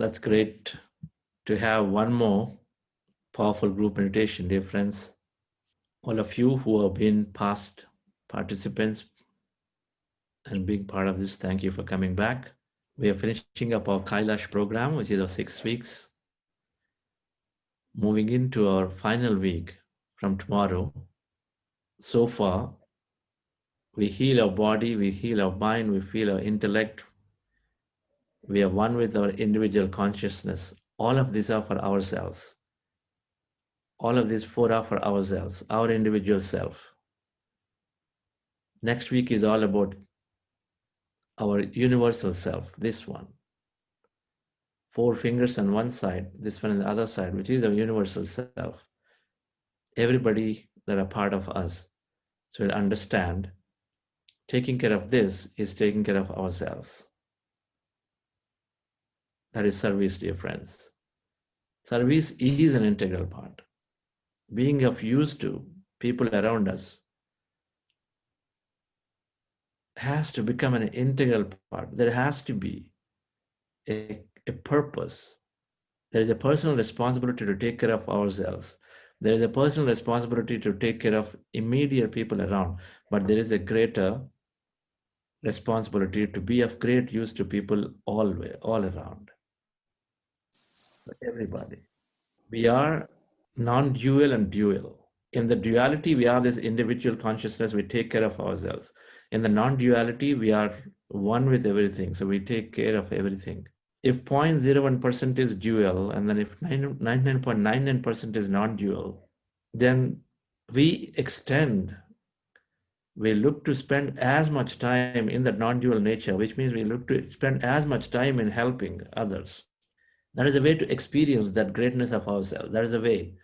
That's great to have one more powerful group meditation, dear friends. All of you who have been past participants and being part of this, thank you for coming back. We are finishing up our Kailash program, which is our 6 weeks, moving into our final week from tomorrow. So far, we heal our body, we heal our mind, we feel our intellect. We are one with our individual consciousness. All of these are for ourselves. All of these four are for ourselves, our individual self. Next week is all about our universal self, this one. 4 fingers on one side, this one on the other side, which is our universal self. Everybody that are part of us. So we'll understand taking care of this is taking care of ourselves. That is service, dear friends. Service is an integral part. Being of use to people around us has to become an integral part. There has to be a purpose. There is a personal responsibility to take care of ourselves. There is a personal responsibility to take care of immediate people around, but there is a greater responsibility to be of great use to people all around. Everybody. We are non-dual and dual. In the duality, we are this individual consciousness, we take care of ourselves. In the non-duality, we are one with everything, so we take care of everything. If 0.01% is dual, and then if 99.99% is non-dual, then we extend, we look to spend as much time in that non-dual nature, which means we look to spend as much time in helping others. That is a way to experience that greatness of ourselves. That is a way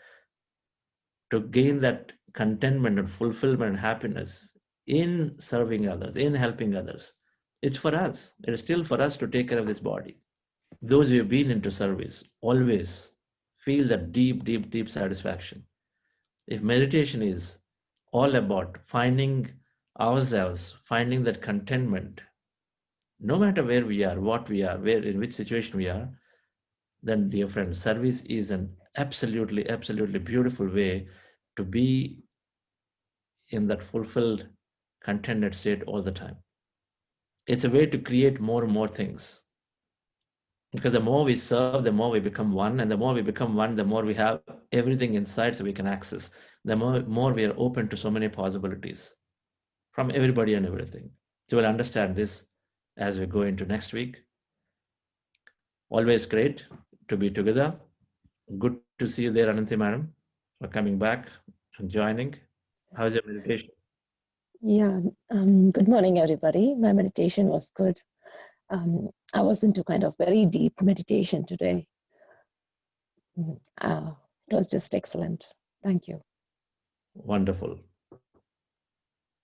to gain that contentment and fulfillment and happiness in serving others, in helping others. It's for us. It is still for us to take care of this body. Those who have been into service always feel that deep, deep, deep satisfaction. If meditation is all about finding ourselves, finding that contentment, no matter where we are, what we are, where, in which situation we are, then, dear friends, service is an absolutely, absolutely beautiful way to be in that fulfilled, contented state all the time. It's a way to create more and more things. Because the more we serve, the more we become one, and the more we become one, the more we have everything inside so we can access. The more we are open to so many possibilities from everybody and everything. So we'll understand this as we go into next week. Always great to be together. Good to see you there, Ananthi Madam, for coming back and joining. How's your meditation? Yeah, good morning, everybody. My meditation was good. I was into kind of very deep meditation today. It was just excellent. Thank you. Wonderful.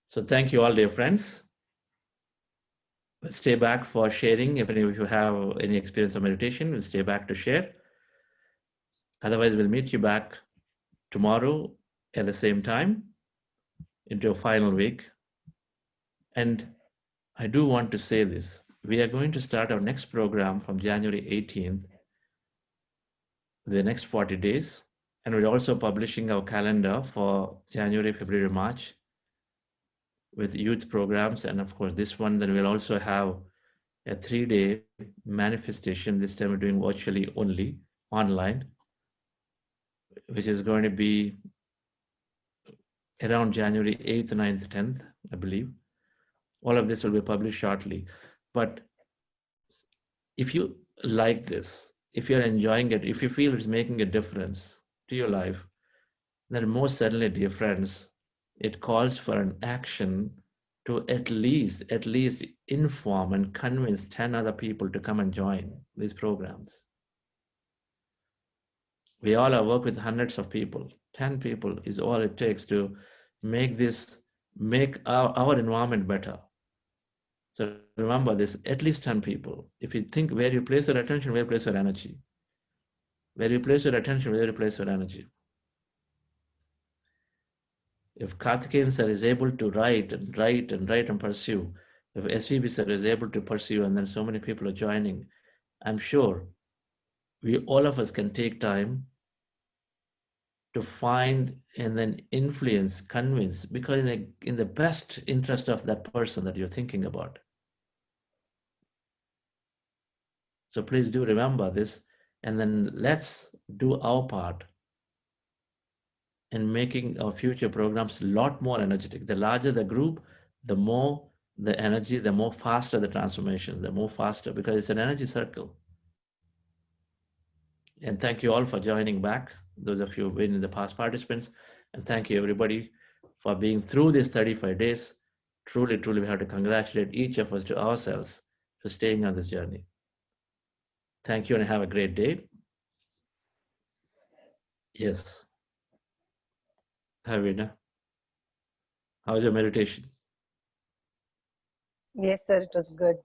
So thank you all, dear friends. Let's stay back for sharing. If any of you have any experience of meditation, we'll stay back to share. Otherwise, we'll meet you back tomorrow at the same time into a final week. And I do want to say this. We are going to start our next program from January 18th, the next 40 days. And we're also publishing our calendar for January, February, March with youth programs. And of course, this one, then we'll also have a 3-day manifestation. This time we're doing virtually only online, which is going to be around January 8th, 9th, 10th, I believe. All of this will be published shortly. But if you like this, if you're enjoying it, if you feel it's making a difference to your life, then most certainly, dear friends, it calls for an action to at least inform and convince 10 other people to come and join these programs. We all have worked with hundreds of people. 10 people is all it takes to make our environment better. So remember this, at least 10 people. If you think where you place your attention, where you place your energy. Where you place your attention, where you place your energy. If Karthikeyan sir is able to write and pursue, if SVB sir is able to pursue, and then so many people are joining, I'm sure all of us can take time to find and then influence, convince, because in the best interest of that person that you're thinking about. So please do remember this, and then let's do our part in making our future programs a lot more energetic. The larger the group, the more the energy, the more faster the transformation, the more faster, because it's an energy circle. And thank you all for joining back, those of you who've been in the past participants. And thank you everybody for being through these 35 days. Truly, truly, we have to congratulate each of us to ourselves for staying on this journey. Thank you and have a great day. Yes. Hi, Veena. How was your meditation? Yes, sir, it was good.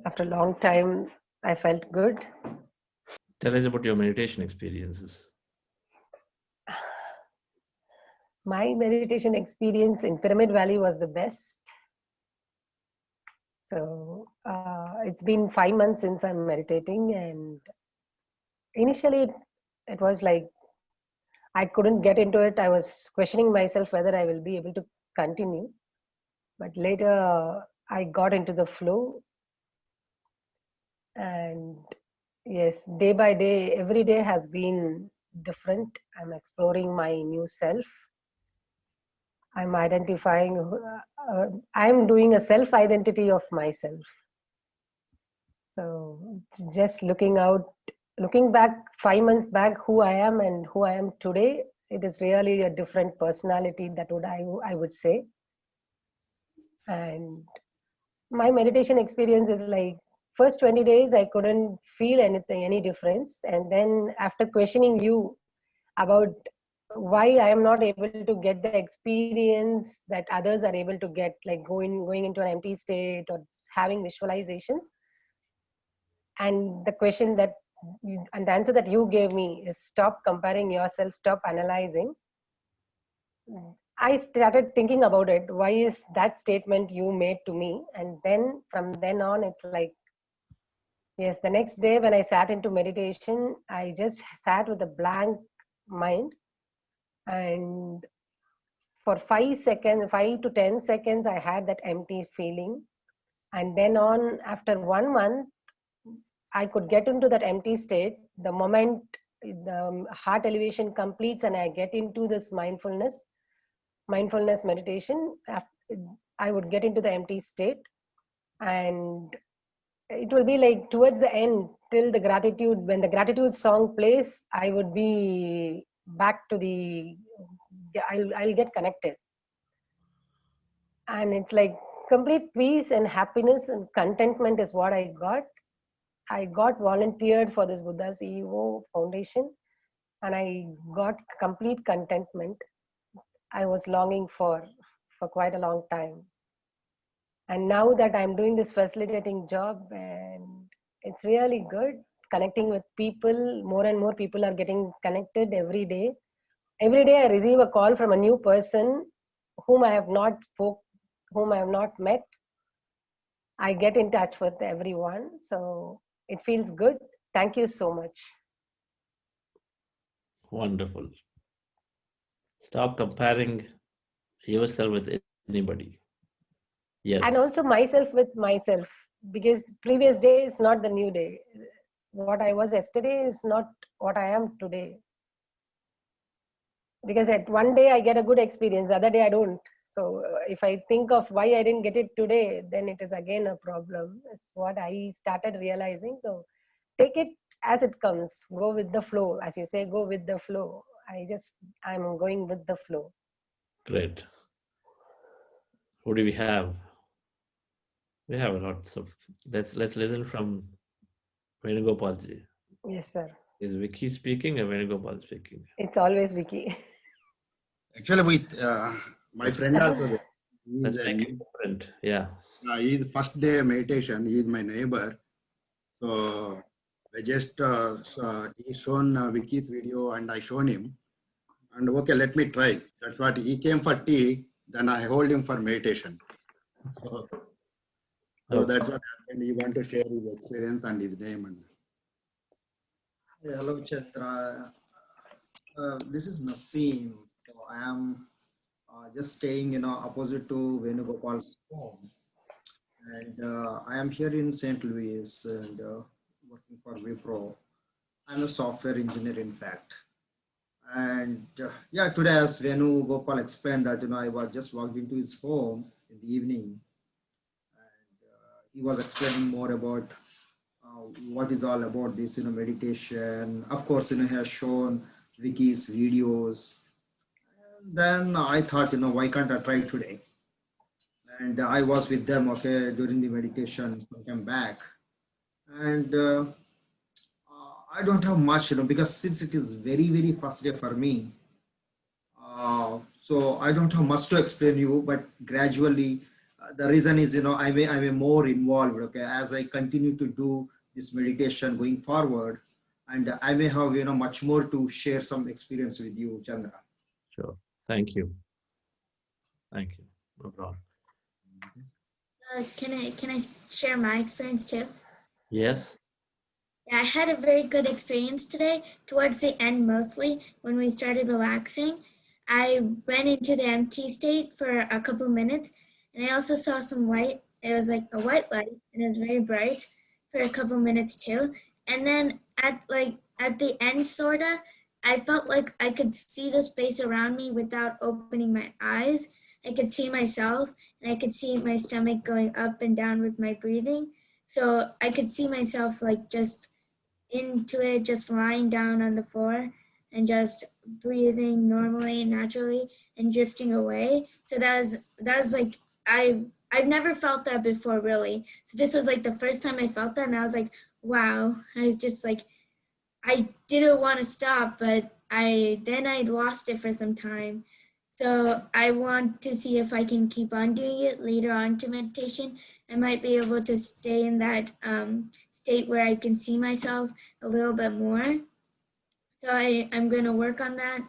After a long time, I felt good. Tell us about your meditation experiences. My meditation experience in Pyramid Valley was the best. So it's been 5 months since I'm meditating, and initially it was like I couldn't get into it. I was questioning myself whether I will be able to continue. But later I got into the flow, and yes, day by day, every day has been different. I'm exploring my new self. I'm identifying, I'm doing a self identity of myself. So just looking back 5 months back, who I am and who I am today, it is really a different personality, that I would say. And my meditation experience is like, first 20 days I couldn't feel any difference, and then after questioning you about why I am not able to get the experience that others are able to get, like going into an empty state or having visualizations, and the question that and the answer that you gave me is stop comparing yourself, stop analyzing. I started thinking about it. Why is that statement you made to me? And then from then on, it's like, yes, the next day when I sat into meditation, I just sat with a blank mind. And for 5 seconds, 5 to 10 seconds, I had that empty feeling. And then on, after 1 month, I could get into that empty state. The moment the heart elevation completes and I get into this mindfulness meditation, I would get into the empty state, and it will be like towards the end, till the gratitude, when the gratitude song plays, I would be back to I'll get connected, and it's like complete peace and happiness and contentment is what I got. I got volunteered for this Buddha CEO Foundation, and I got complete contentment. I was longing for quite a long time. And now that I'm doing this facilitating job, and it's really good connecting with people, more and more people are getting connected every day. Every day I receive a call from a new person whom I have not met. I get in touch with everyone. So it feels good. Thank you so much. Wonderful. Stop comparing yourself with anybody. Yes. And also myself with myself, because previous day is not the new day. What I was yesterday is not what I am today. Because at one day I get a good experience, the other day I don't. So if I think of why I didn't get it today, then it is again a problem. It's what I started realizing. So take it as it comes. Go with the flow. As you say, go with the flow. I'm going with the flow. Great. Who do we have? We have lots of. Let's listen from Venugopalji. Yes, sir. Is Vicky speaking or Venugopal speaking? It's always Vicky. Actually, with my friend also there. Let's make it different. Yeah. He's first day meditation. He is my neighbor. So I just he shown Vicky's video and I shown him. And okay, let me try. That's what he came for tea. Then I hold him for meditation. So, So Okay. that's what happened. He want to share his experience and his name. And Hello, Chandra. This is Naseem. So I am just staying, opposite to Venugopal's home, and I am here in St. Louis and working for Wipro. I'm a software engineer, in fact. And yeah, today, as Venu Gopal explained that, I was just walked into his home in the evening, and he was explaining more about what is all about this, meditation. Of course, he has shown Vicky's videos. And then I thought, why can't I try today? And I was with them, okay, during the meditation sometime back. And I don't have much, because since it is very, very first day for me, so I don't have much to explain you, but gradually, the reason is, I'm more involved, okay, as I continue to do this meditation going forward, and I may have, much more to share some experience with you, Chandra. Sure. Thank you. Thank you. No problem. Can I share my experience too? Yes. Yeah, I had a very good experience today. Towards the end, mostly when we started relaxing, I went into the empty state for a couple minutes, and I also saw some light. It was like a white light, and it was very bright for a couple minutes too. And then at the end, sorta, I felt like I could see the space around me without opening my eyes. I could see myself, and I could see my stomach going up and down with my breathing. So I could see myself like just into it, just lying down on the floor and just breathing normally and naturally and drifting away. So that was like I've never felt that before, really. So this was like the first time I felt that, and I was like, wow. I was just like, I didn't want to stop, but I lost it for some time. So I want to see if I can keep on doing it later on to meditation. I might be able to stay in that state where I can see myself a little bit more. So I'm going to work on that.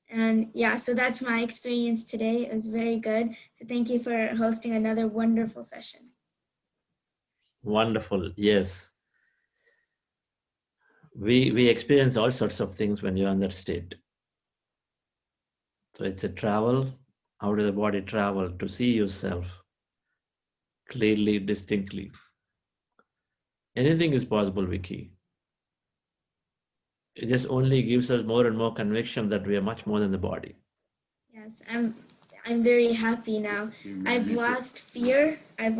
And yeah, so that's my experience today. It was very good. So thank you for hosting another wonderful session. Wonderful. Yes. We experience all sorts of things when you're in that state. So it's a travel. How does the body travel to see yourself clearly, distinctly? Anything is possible, Vicky. It just only gives us more and more conviction that we are much more than the body. Yes, I'm very happy now. I've lost fear. I've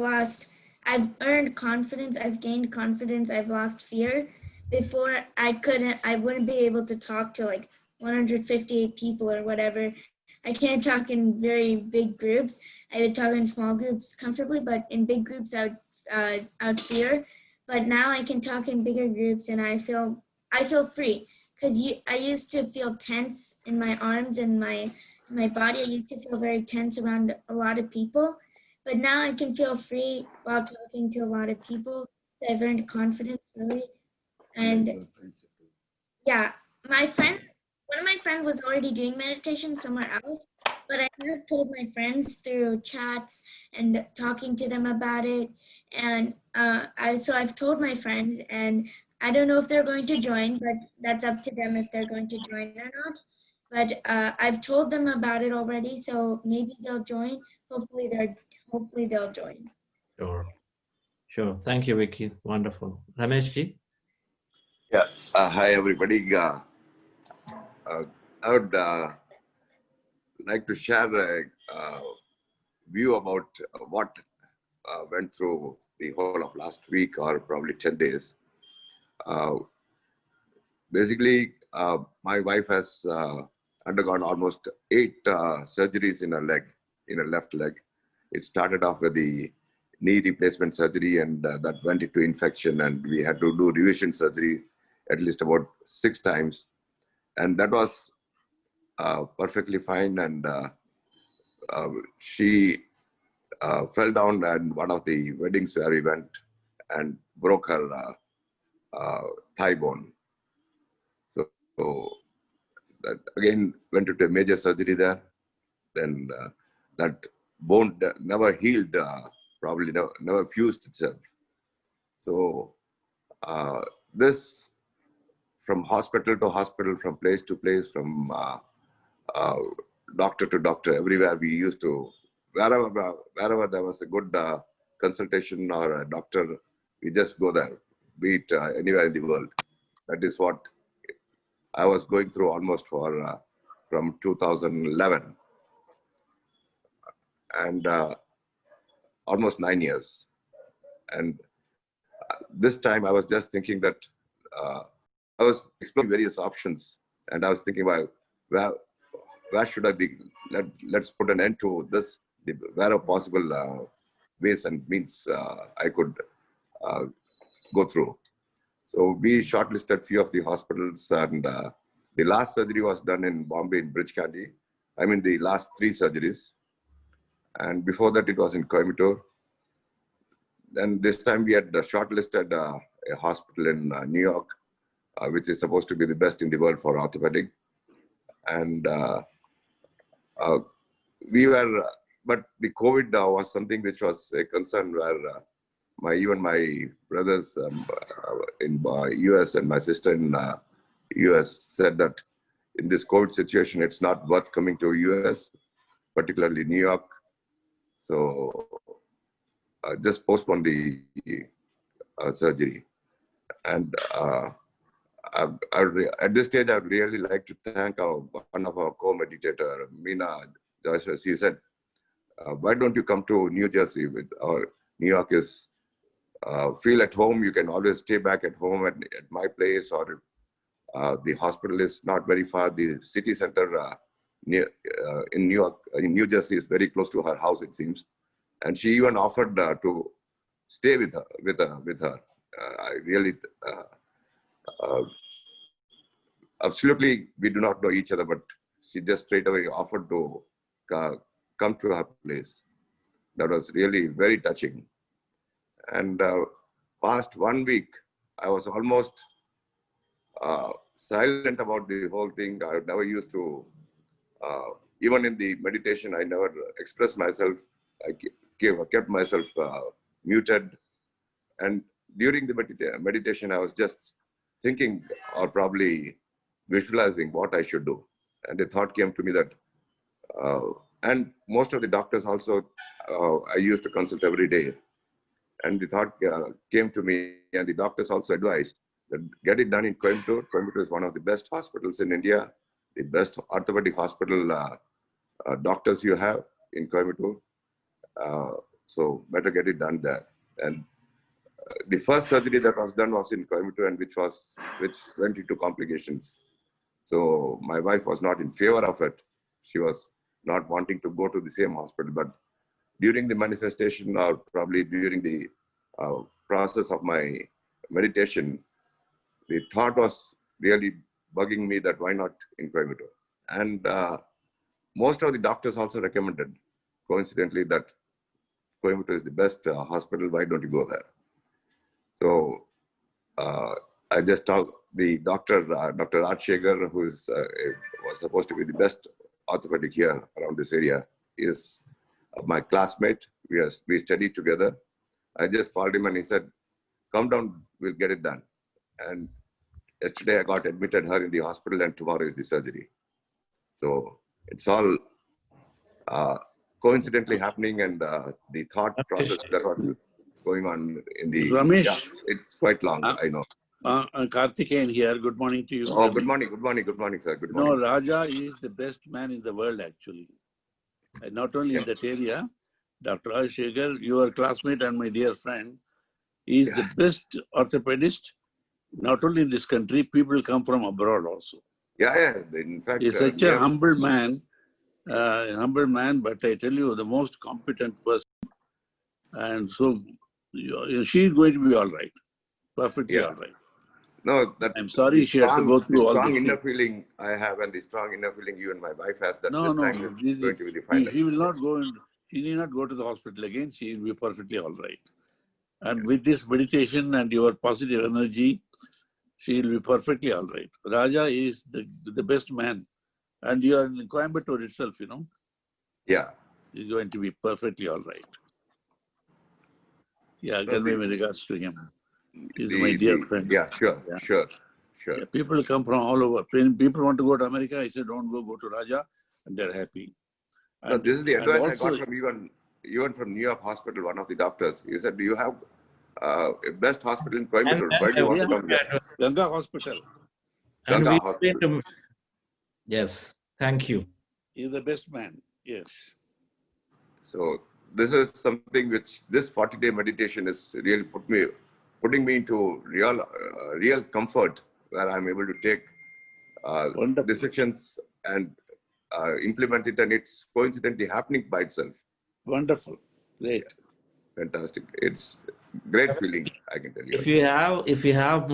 earned confidence. I've gained confidence. I've lost fear. Before I wouldn't be able to talk to like 158 people or whatever. I can't talk in very big groups. I would talk in small groups comfortably, but in big groups I would fear. But now I can talk in bigger groups, and I feel free, because I used to feel tense in my arms and my body. I used to feel very tense around a lot of people, but now I can feel free while talking to a lot of people. So I've earned confidence, really. And yeah, one of my friends was already doing meditation somewhere else, but I have told my friends through chats and talking to them about it. And I've told my friends, and I don't know if they're going to join, but that's up to them if they're going to join or not. But I've told them about it already, so maybe they'll join. Hopefully they'll join. Sure. Sure. Thank you, Vicky. Wonderful. Rameshji? Yeah. Hi, everybody. I would like to share a view about what went through the whole of last week, or probably 10 days. Basically, my wife has undergone almost 8 surgeries in her left leg. It started off with the knee replacement surgery, and that went into infection, and we had to do revision surgery at least about 6 times. And that was perfectly fine. And she fell down at one of the weddings where we went and broke her thigh bone. So that again went into a major surgery there. Then that bone never healed probably never fused itself. So this, from hospital to hospital, from place to place, from doctor to doctor, everywhere we used to, wherever there was a good consultation or a doctor, we just go there, be it anywhere in the world. That is what I was going through almost for from 2011 and almost 9 years. And this time I was just thinking that I was exploring various options, and I was thinking, well, where should I be? Let's put an end to this. Where possible ways and means I could go through. So we shortlisted few of the hospitals, and the last surgery was done in Bombay in Bridge Candy. I mean, the last 3 surgeries. And before that, it was in Coimbatore. Then this time we had shortlisted a hospital in New York, which is supposed to be the best in the world for orthopedic. And we were, but the COVID was something which was a concern where even my brothers in US and my sister in US said that in this COVID situation, it's not worth coming to US, particularly New York. So just postpone the surgery. And at this stage, I would really like to thank one of our co-meditator, Meena Joshua. She said, why don't you come to New Jersey? New York is, feel at home. You can always stay back at home at my place, or the hospital is not very far. The city center in New York, in New Jersey, is very close to her house, it seems. And she even offered to stay with her. I really, absolutely, we do not know each other, but she just straight away offered to come to her place. That was really very touching. And past 1 week, I was almost silent about the whole thing. I never used to, even in the meditation, I never expressed myself. I kept myself muted. And during the meditation, I was just thinking, or probably visualizing what I should do. And the thought came to me that, and most of the doctors also, I used to consult every day. And the thought came to me, and the doctors also advised that get it done in Coimbatore. Coimbatore is one of the best hospitals in India, the best orthopedic hospital doctors you have in Coimbatore. So better get it done there. And the first surgery that was done was in Coimbatore, and which went into complications. So my wife was not in favor of it. She was not wanting to go to the same hospital. But during the manifestation, or probably during the process of my meditation, the thought was really bugging me that why not in Coimbatore? And most of the doctors also recommended, coincidentally, that Coimbatore is the best hospital. Why don't you go there? So I just talked the doctor, Dr. Rajshekhar, who was supposed to be the best orthopedic here around this area, is my classmate. We studied together. I just called him and he said, come down, we'll get it done. And yesterday I got admitted her in the hospital, and tomorrow is the surgery. So it's all coincidentally happening, and the thought process that was going on in the... Ramesh. Yeah, it's quite long, I know. Karthikeyan here. Good morning to you. Oh, good morning, sir. Good morning. No, Raja is the best man in the world, actually. And not only in that area, Dr. Rajshekhar, your classmate and my dear friend, is the best orthopedist, not only in this country, people come from abroad also. Yeah. In fact, he's such a humble man, but I tell you, the most competent person. And so she's going to be all right, perfectly all right. No, that I'm sorry she had to go through all this. The strong inner feeling I have, and the strong inner feeling you and my wife has, that this time is going to be the final. She will not go. She need not go to the hospital again. She will be perfectly all right. And with this meditation and your positive energy, she will be perfectly all right. Raja is the best man, and you are in Coimbatore itself, you know. Yeah. He's going to be perfectly all right. Yeah, So convey my regards to him. He's my dear friend. Yeah, sure, Yeah. sure. Yeah, people come from all over. When people want to go to America, I say, don't go, go to Raja, and they're happy. So this is the advice I also, got from even from New York Hospital, one of the doctors. He said, you have a best hospital in Coimbatore. Why do you want to come there? Ganga Hospital. And Ganga we Hospital. yes, thank you. He's the best man. Yes. So this is something which this 40-day meditation is really putting me into real comfort, where I'm able to take decisions and implement it, and it's coincidentally happening by itself. Wonderful. Great. Yeah. Fantastic. It's great feeling, I can tell you. If you have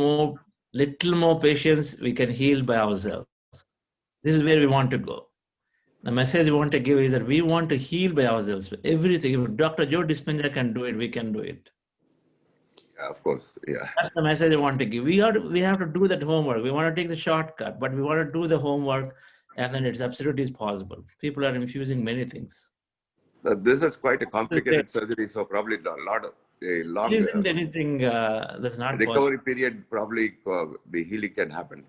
little more patience, we can heal by ourselves. This is where we want to go. The message we want to give is that we want to heal by ourselves. Everything. If Dr. Joe Dispenza can do it, we can do it. Yeah, of course. Yeah. That's the message I want to give. We have to do that homework. We want to take the shortcut, but we want to do the homework, and then it's absolutely possible. People are infusing many things. This is quite a complicated surgery, so probably a long Isn't anything that's not recovery possible. period. Probably the healing can happen.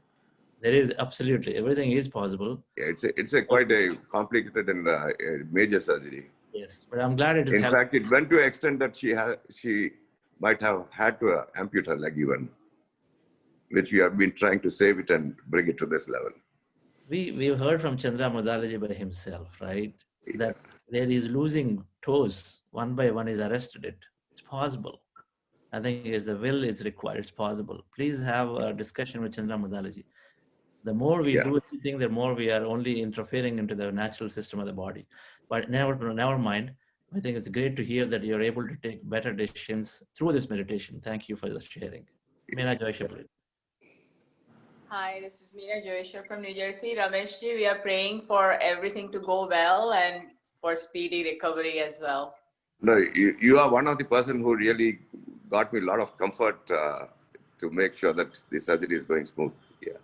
There is absolutely everything is possible. Yeah, it's quite a complicated and a major surgery. Yes, but I'm glad it is. In fact, it went to an extent that she might have had to amputate her leg even, which we have been trying to save it and bring it to this level. We've heard from Chandra Madalaji by himself, right? That there is losing toes one by one is arrested it. It's possible. I think is the will is required. It's possible. Please have a discussion with Chandra Madalaji. The more we do anything, the more we are only interfering into the natural system of the body. But never mind. I think it's great to hear that you're able to take better decisions through this meditation. Thank you for the sharing. Meena Joysha, please. Hi, this is Meena Joysha from New Jersey. Rameshji, we are praying for everything to go well and for speedy recovery as well. No, you are one of the person who really got me a lot of comfort to make sure that the surgery is going smooth. Yeah.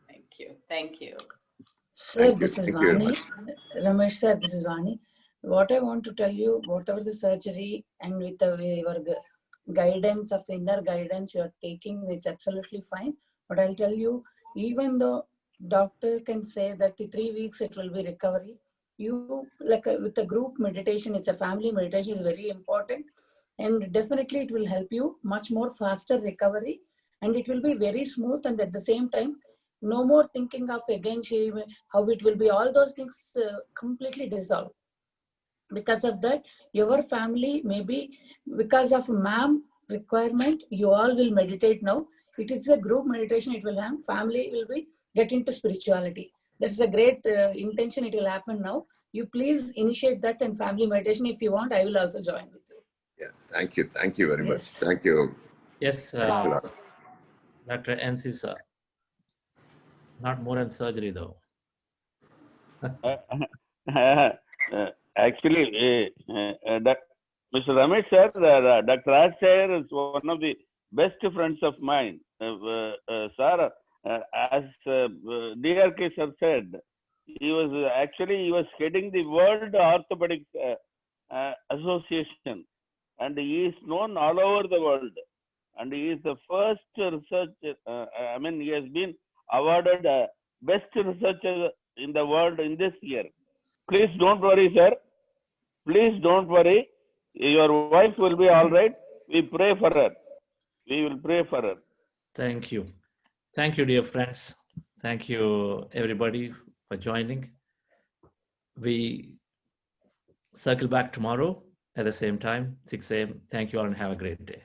Thank you. Thank you. Sir, this is Vani. Ramesh sir, this is Vani. What I want to tell you, whatever the surgery and with your guidance of inner guidance you are taking, it's absolutely fine. But I'll tell you, even though doctor can say that in 3 weeks it will be recovery, you with a group meditation, it's a family meditation, is very important, and definitely it will help you much more faster recovery, and it will be very smooth, and at the same time, no more thinking of again how it will be. All those things completely dissolve. Because of that, your family, maybe because of ma'am requirement, you all will meditate now. It is a group meditation. It will have family will be get into spirituality. That's a great intention. It will happen now. You please initiate that and family meditation. If you want, I will also join with you. Yeah, thank you. Thank you very much. Thank you. Yes, Dr. NC sir. Not more than surgery though. Actually, Mr. Ramesh sir, Dr. Raj sir is one of the best friends of mine. Sir, as DRK sir said, he was heading the World Orthopedic Association, and he is known all over the world. And he is the first researcher. He has been awarded best researcher in the world in this year. Please don't worry, sir. Please don't worry. Your wife will be all right. We pray for her. We will pray for her. Thank you. Thank you, dear friends. Thank you, everybody, for joining. We circle back tomorrow at the same time, 6 a.m. Thank you all and have a great day.